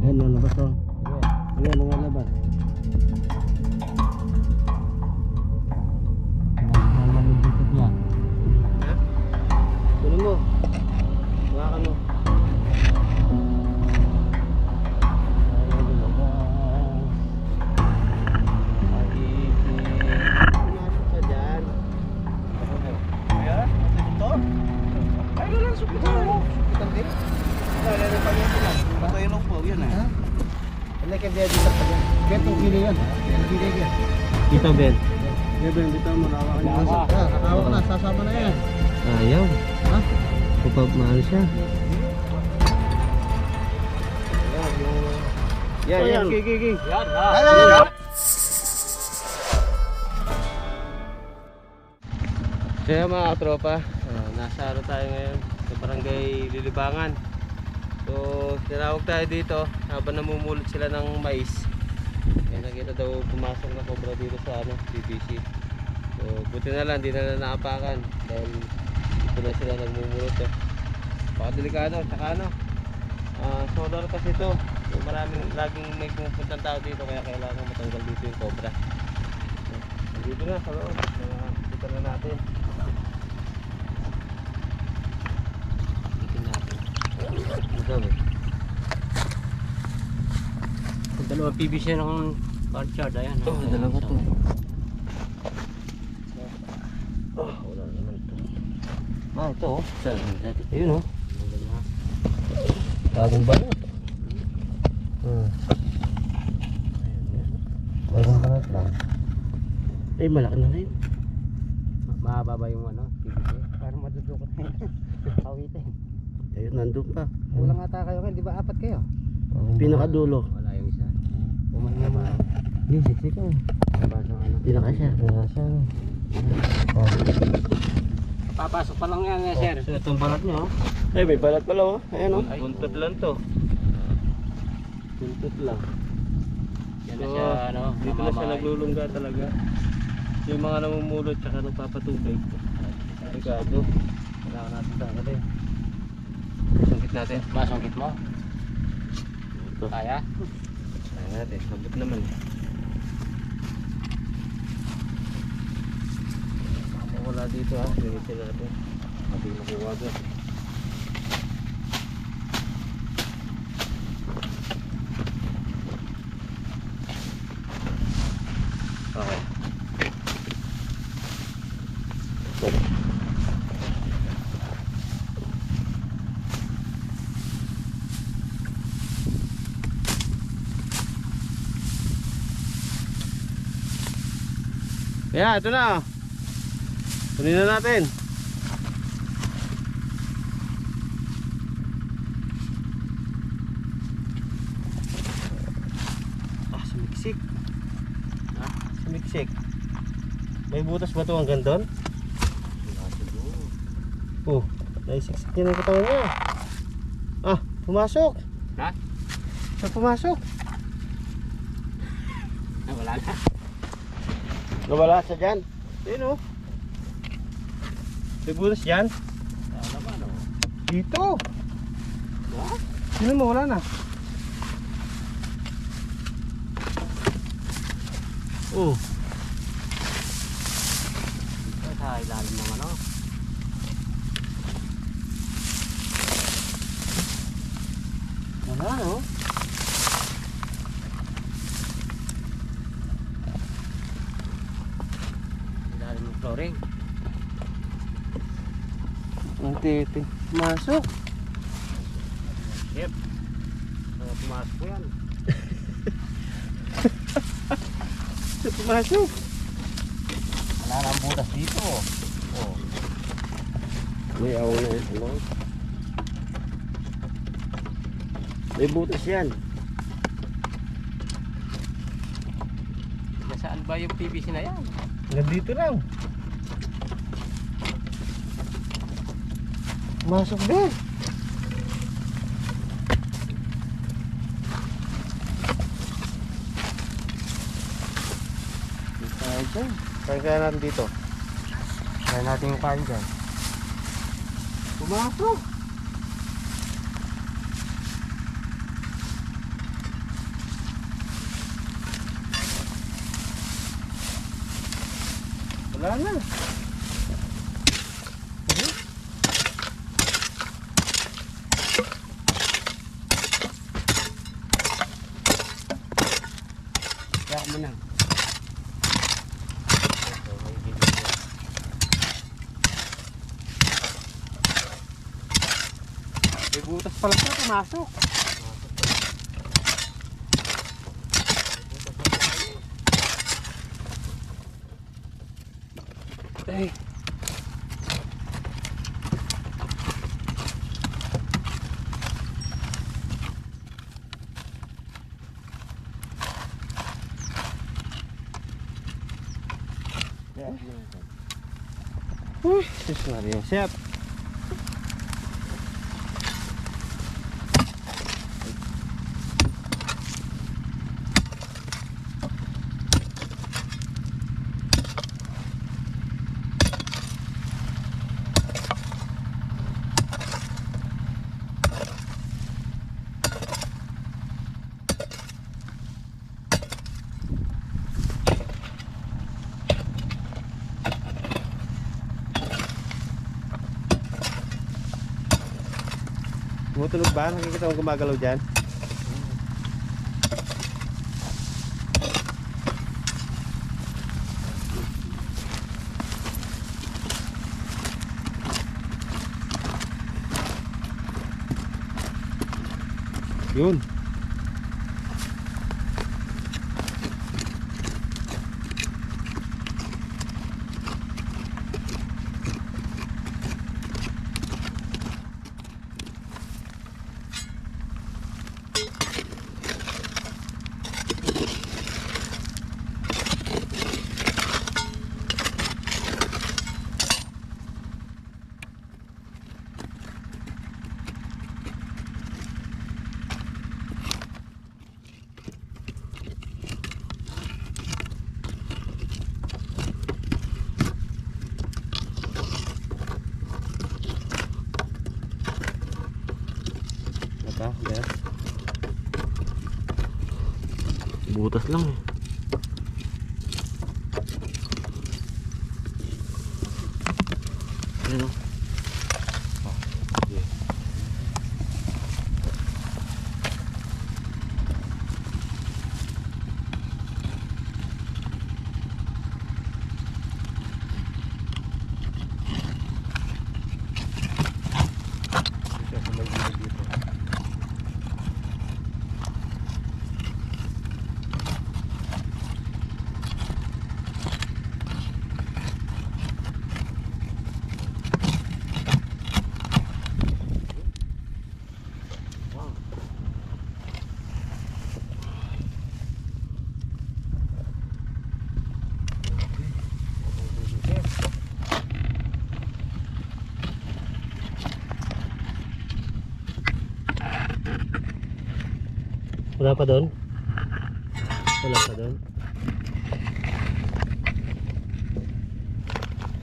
Ayan, nalabas to. Ayan, nalabas. Nalabas niya. Ha? Tulong mo. Hawakan mo. Dito, Ben. Dito mo, hawakan niya. Nakahawak na, sasama na yan. Ayaw. Ha? Kapag mahal siya. Yan. Gigi. Yan. Kaya mga tropa, nasa ano tayo ngayon sa barangay Lilibangan. So tinawag tayo dito habang namumulot sila ng mais. Kaya nakita daw pumasok na cobra dito sa BBC. So buti na lang, di na naapakan dahil dito na sila nagmumulot. Baka delikado, tsaka solar kasi ito. So, maraming laging may pumupuntang tao dito kaya kailangan matanggal dito yung cobra. Dito na sa loob, dito na natin. Dalawang PVC ng card chart, ayan. Dalawa to. Wala naman ito. Ito oh. Ayun oh. Bagong balot. Bagong balot lang. Malaki na rin. Mahaba yung PVC. Parang madudukot na yun. Kawitin. Ayun, nandun pa. Kulang ata kayo, di ba apat kayo? Pinakadulo. Wala yung isa. Pumahinga ba? Hindi, siksik ko. Pinaka siya. Papasok pa lang yan, sir. So, itong balat niya, Ay, may balat pala, Ayan, buntot lang to. Buntot lang. Yan na siya, dito na siya naglulungga talaga. Yung mga namumulot, tsaka nagpapatubig. Delikado. Kailangan natin tanggalin. Sungkit natin. Masungkit mo? Ito. Kaya? Kaya natin. Mabot naman. Wala dito linisin natin. Mati makuha doon. Okay. Kaya ito na. Kunin na natin. Sumiksik. Sumiksik. May butas ba ito hanggang doon? Oh, naisiksik niya ng katawan niya. Pumasok. Ha? Saan pumasok? Wala na. Nawala sa dyan. Sino? May butas dyan? Dito. Sino mo? Wala na. Oh. Sa ilalim ng Wala, no? ilalim ng flooring. Ang titi. Masok. Yep. Pumasok po yan. Pumasok. Wala na ang butas dito. Oh. May awang na ito. May butas yan. Nasaan ba yung PVC na yan? Nandito lang. Masok din. Kaya kaya natin dito. Kaya natin yung kain dyan. Pumasok. Wala na. Kaya mo na. May butas pala siya, pumasok. Ay. Uy, sus Mario, siap. Tumutunog ba? Nakikita mo gumagalaw dyan? Yun. Yes. Butas lang eh. Ano? Oh, yeah. Wala pa doon? Wala pa doon?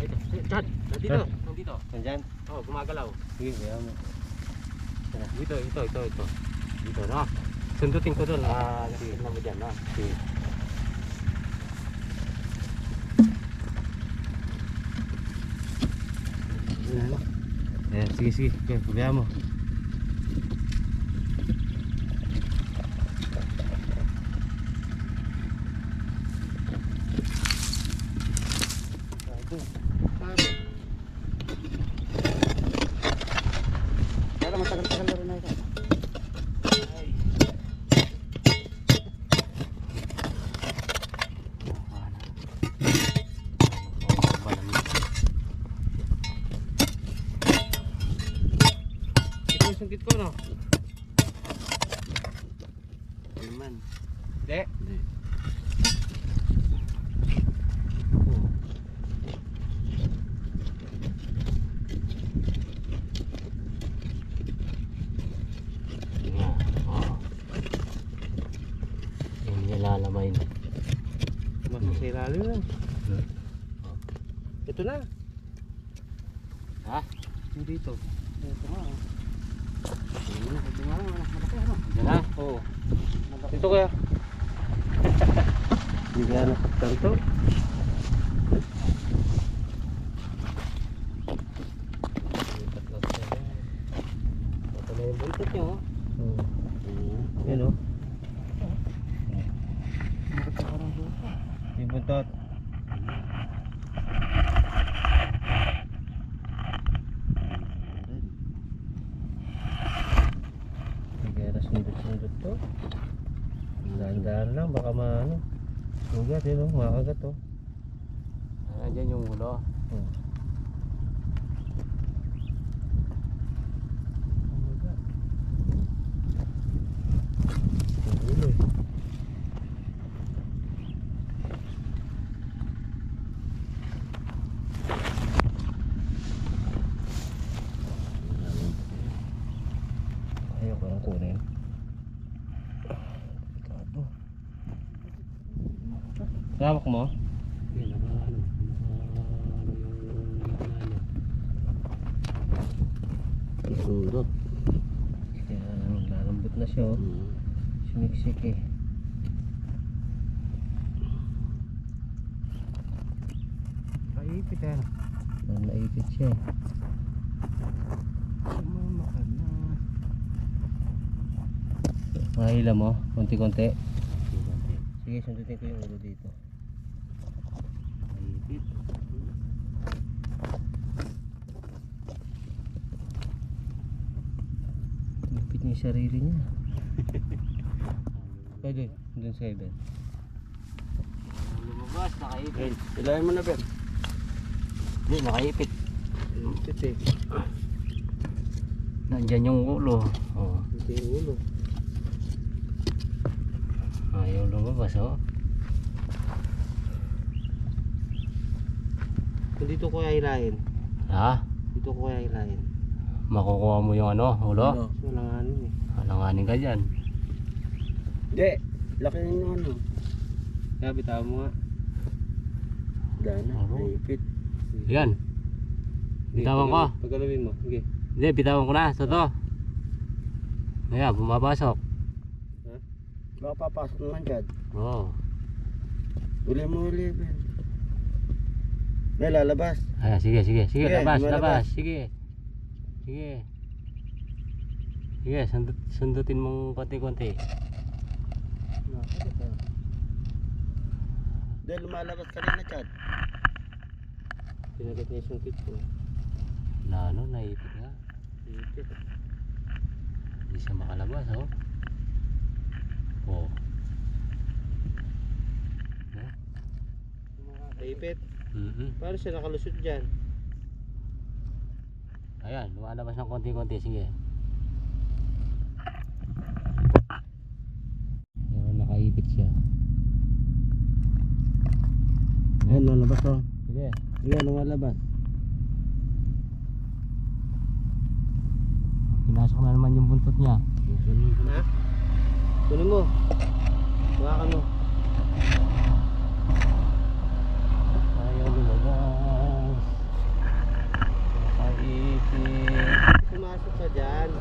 Ito, Chad, nandito, nandito. Nandyan? Oo, gumagalaw. Sige, kaya mo. Dito, ito. Dito, no? Sundutin ko doon. Sige na mo dyan, no? Sige. Sige. Okay, kaya mo. Kaya matagal-tagal na rin na ito. Ito yung sungkit ko, no? Ayun. Hindi. Lalamay na. Masok sa ilalim lang. Ito na. Ha? Dito. Ito nga. Ito nga, malaki ano? Diyan na? Oo. Dito kaya. Hindi kaya nasaktan to. Yung buntot nyo. Oh. Yan o. Yung buntot. Kaya sundot-sundot to. Dahan-dahan lang, baka maano. Sugat yun o, makagat o. Nandiyan yung ulo. Oh. Ang ulo eh. Ayaw ko lang kunin. Delikado. Hawak mo? Yan, naka-ano yung sundot. Kaya lalambot na siya oh. Siniksik eh. Naipit yan. Naipit siya eh. Mamakan na. Mahila mo, konti-konti. Sige, sundutin ko yung ulo dito. Naipit. Ipit niya yung sarili niya. Pwede, dun sa iba. Lumabas, nakaipit. Ilahin mo na Ben. Hindi, nakaipit. Ipit eh. Nandyan yung ulo. Oh. Ito yung ulo. Ayaw lumabas, oh. Kung dito ko kaya hilahin. Ha? Dito ko kaya hilahin. Makukuha mo yung ano, ulo? Walanganin eh. Alanganin ka dyan. Hindi. Laki yung ano. Kaya bitaw mo nga. Dana. Oo. Naipit. Yan. Bitawan ko. Paggalawin mo. Sige. Hindi, bitawan ko na. Ito to. Ayan, bumabasok. Baka papasok naman dyan. Oo. Uli mo uli Ben. May lalabas. Ayan, sige, sige. Sige, Sige, labas, lumalabas. labas. Sige. Sige. Sige, sundutin mong konti-konti. Dahil lumalabas kanina Chad. Pinagat niya yung kit ko. Na ano, naipit nga. Ipit. Hindi siya makalabas, oh. Oh. Ipit. Paano siya nakalusot dyan? Ayan, lumalabas ng konti-konti. Sige. Pero nakaipit siya. Ayan, lalabas oh. Sige. Ayan, lumalabas. Pinasok na naman yung buntot niya. Ha? Kunin mo. Hawakan mo. Ayaw lumabas. Nakaipit. Pumasok ka dyan.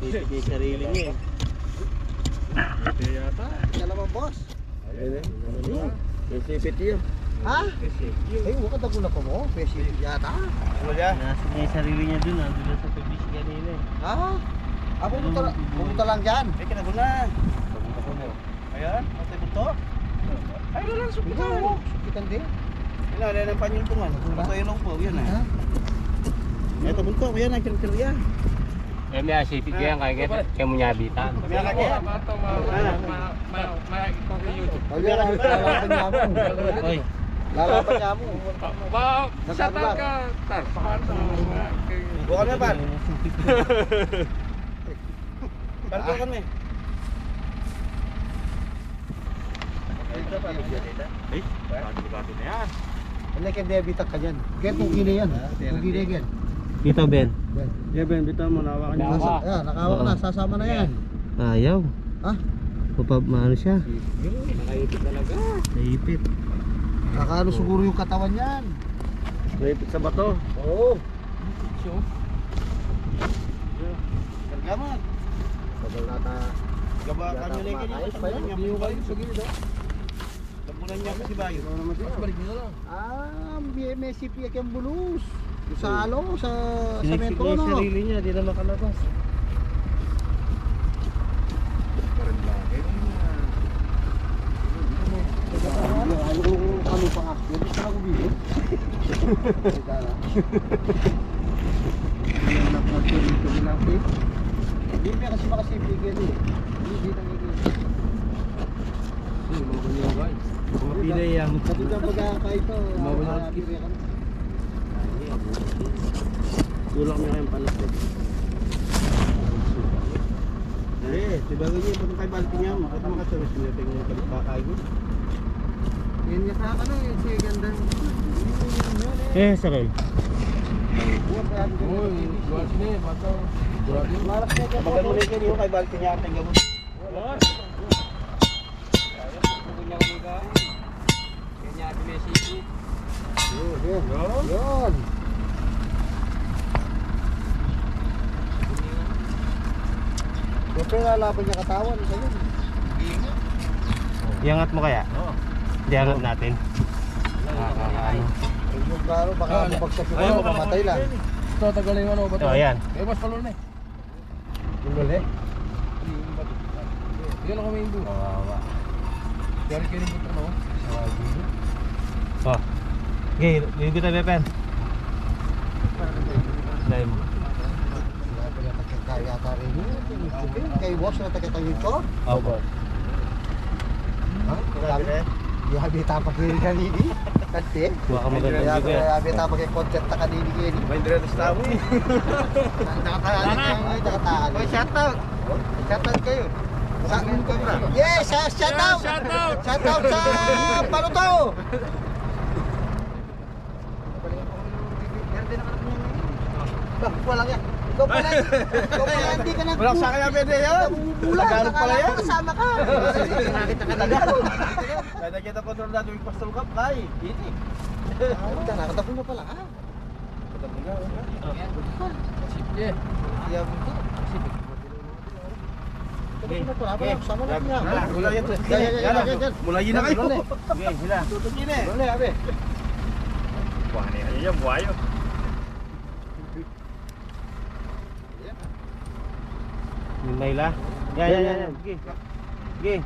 Isip niya yung sarili niya eh. Ito yata. Alam boss. Ayun eh. Yung sipit yun. Ha? Ay, huwag ka dagulan pa mo. Pesi yata. Wala. Nasa niya yung sarili niya dun. Nandun na sa PVC kanina eh. Ha? Ah, pumunta lang dyan. Ay, kinagulan. Pumunta ko mo. Ayan, matay bunto. Ay, wala lang, supitan. Sukitan din. Wala, wala ng panyuntungan. Ito yung upo, yun eh. Ha? Ito bunto, yan ang kirkirya. Eh, may asipit ko yan. Kaya mo nyabitan. Kaya ka kaya. Wala, lalaban niya mo. Oy. Lalaban niya mo. Satan ka, tar. Bukan mo, Pan. Pan, bukan mo eh. Wala kaya diabetes ka dyan. Kaya tugi na yan. Tugi na yan. Dito, Ben. Yan. Yeah, Ben, bitaw mo, nawakan niya. Nawa. Yan, nakawak na. Sasama na yan. Ayaw. Ha? Maano siya? Nakaipit talaga. Naipit. Nakano siguro yung katawan yan. Naipit sa bato. Oo. Gamat. Tagal nata. Gaba kanyo na kanya. Ayos pa yan. Hindi ko kayo sa gilid oh. Tapunan niya kasi bayo. Balik nyo lang. May CP yung bulus. Sa sa semento Sinisig niya yung no. sarili niya, di na makalabas. Ayaw ko ano pa nga. Yung gusto na ko bilo. Hindi mo kasi makasipigil eh. Hindi na Kumapilay yan. Pati na pagkakait to. Tulak niya kayong palapit. Eh, tibago niya pag kay balti niya, makita makasawas niya tingnan yung bakay ko. Yan nga sa ano eh, si ganda. Sakay. Uy, luwas na eh. Bato. Maras na dyan. Magan mo na yung kay balti niya at tingnan mo. Yun. Siyempre lalaban niya katawan. Ayun. Iangat mo kaya? Oo. Iangat natin. Ano? Yung klaro, baka mabagsak yung Ayaw, ano, mamatay lang. Ito, tagalin mo ano. Bato. Oh, ayan. Eh, mas palo na eh. Yung luli. Yan lang kami hindi. Kawawa. Dari kayo rin putra no? Oh. Okay, ligo tayo, Pepen. Dahil mo. Kaya ka rin yun. Kay boss na taga-tayo ko. Opo. Ha? Yabi tapak ni kanini. Kante. Kuha ka magandang ligo yan. Yabi tapak kay concert ta kanini kini. May dire sa tao eh. Nakatahan. Oy, shout out. Shout out kayo. Sa akin ko bra. Yes, shout out. Shout out sa Paluto. Bah, wala yan. Ikaw pala. Ikaw pala hindi ka nag. Wala sa kanya pwede yan. Tagalog pala yan. Kasama ka. Nakita ka Tagalog. Kaya nakita po doon natin yung Pastor Cup kay. Ini. Nakatapon mo pala. Sige. Iya betul. Sama na niya. Mulai yan. Yan. Mulai na kayo. Okay, sila. Tutok yun eh. Boleh, abe. Wah, ini aja buayo. Yung Mayla. Yan. Okay. Okay.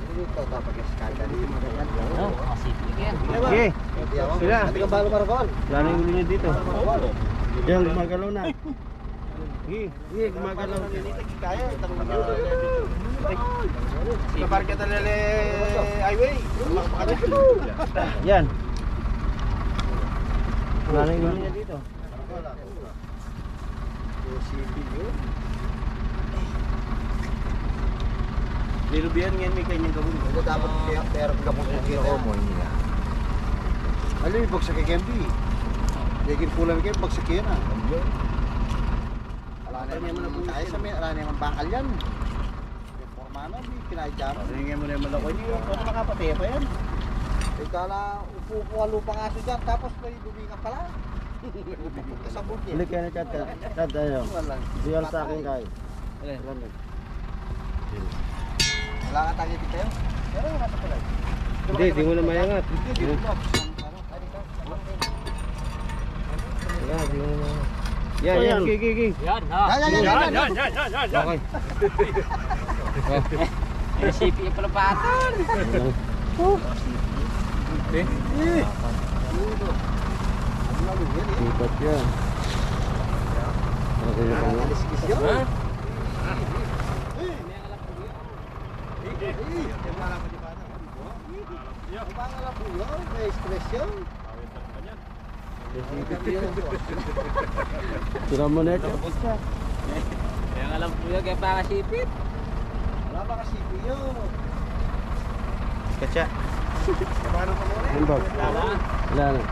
Ito dapat sekali dari magayan. Oh, masipig yan. Okay. Sila. Ati ka balo marabon. Wala na yung ulo niyo dito. Yan, gumagalaw na. Okay, gumagalaw. Kaya, kapag kita lele highway. Yan. Wala na yung ulo niya dito. Nilubihan ngayon may kanyang gawin. Ito dapat pero gamot ng kiro mo niya. Alam mo bagsak kay Kempi. Daging pulang kay bagsak yan ah. Ala na naman na tayo sa may ala naman bakal yan. Formano di kinaijaro. Tingnan mo na yung malako niyo. Kung makapatay pa yan. Kala upo ko lupa nga siya dyan, tapos may dumingan pala. Kasabot niya. Balik kayo na chat. Chat tayo. Wala. Dual sa akin kayo. Wala ka tayo dito yun? Pero wala sa pala. Hindi, di mo na mayangat. Hindi, di mo na. Yan, di mo na mayangat. Yan. Okay. Yan, ha. Yan. Okay. Recipe yung palapatan. Sipat yan. Okay na pala. Aliskis yun. Pangalan po yun, may stress yun. Tira mo na ito. Kaya nga lang po yan, kaya pakasipit. Wala ba kasi po yun? Katsa. Paano ka muna? Ano ba? Wala na.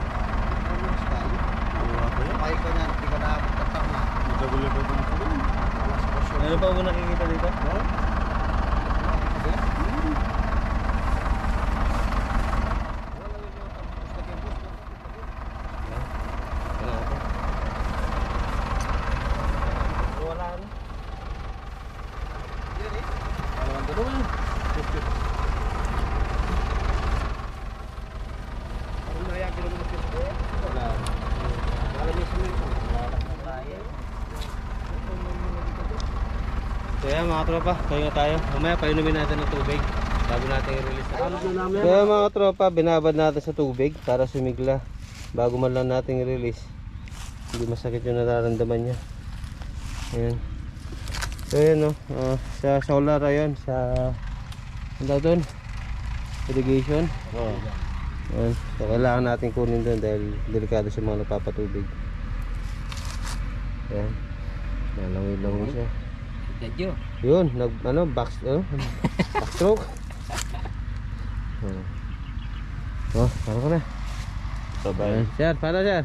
Kaya ko niyan, hindi ka naabot ng tama. Ano pa mo nakikita dito? Wala na. So yan mga tropa, pahinga tayo. Mamaya painumin natin ng tubig bago natin i-release na. So yan mga tropa, binabad natin sa tubig para sumigla bago man lang natin i-release. Hindi masakit yung nararamdaman niya. Ayan. So yan no, sa solar ayun, sa ano doon? Irrigation. Ayan. So kailangan natin kunin doon dahil delikado sa mga nagpapatubig. Ayan. Nalangoy-langoy siya. Dadyo. Yun, backstroke. Oh, paano ka na? Ayan, sir, paano sir?